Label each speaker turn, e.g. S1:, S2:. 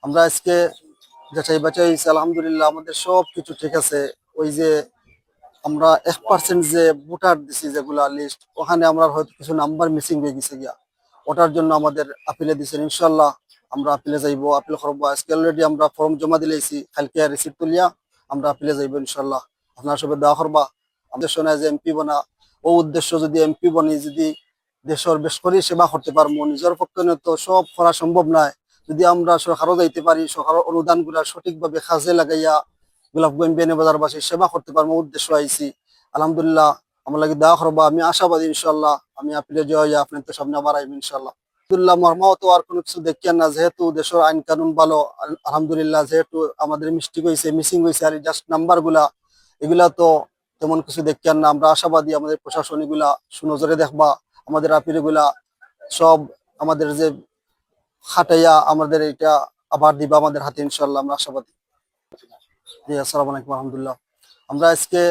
S1: আমরা আজকে যাচাই বাছাই হয়েছে, আলহামদুলিল্লাহ আমাদের সব কিছু ঠিক আছে। ওই যে আমরা 1% যে ভোটার দিছি যেগুলা লিস্ট, ওখানে আমরা হয়তো কিছু নাম্বার মিসিং হয়ে গেছে গিয়া, ওটার জন্য আমাদের আপিলে দিচ্ছেন। ইনশাল্লাহ আমরা আপিলে যাইবো, আপিল করবো। আজকে অলরেডি আমরা ফর্ম জমা দিলেছি, কালকে রিসিপ্ট তুলিয়া আমরা আপিলে যাইবো ইনশাল্লাহ। আপনার সবাই দোয়া করবা। আমাদের শোনায় যে এমপি বনা, ও উদ্দেশ্য যদি এমপি বনি যদি দেশের বেশ করে সেবা করতে পারবো, নিজের পক্ষে তো সব করা সম্ভব নয়। যদি আমরা সরকারও যাইতে পারি, সরকারের অনুদান গুলা সঠিকভাবে কাজে লাগাইয়া গোলাপগঞ্জ বেনে বাজারবাসী সেবা করতে পারবো উদ্দেশ্য আইছি। আলহামদুলিল্লাহ আমার লাগে দোয়া করবা। আমি আশাবাদী ইনশাল্লাহ আমি আপিলে জয় আপনার তো সামনে আবার আইব ইনশাল্লাহ। আলহামদুলিল্লাহ মর্মাও তো আর কোনো কিছু দেখিয়ান না, যেহেতু দেশের আইন কানুন ভালো। আলহামদুলিল্লাহ যেহেতু আমাদের মিস্টেক হয়েছে, মিসিং হয়েছে, আর জাস্ট নাম্বার গুলা এগুলা তো তেমন কিছু দেখিয়ান না। আমরা আশাবাদী আমাদের প্রশাসন এগুলা সুনজরে দেখবা, আমাদের আপিল গুলা সব আমাদের যে খাটাইয়া আমাদের এটা আবার দিবা আমাদের হাতে ইনশাল্লাহ, আমরা আশাবাদী। জি আসসালামু আলাইকুম, আলহামদুলিল্লাহ। আমরা আজকে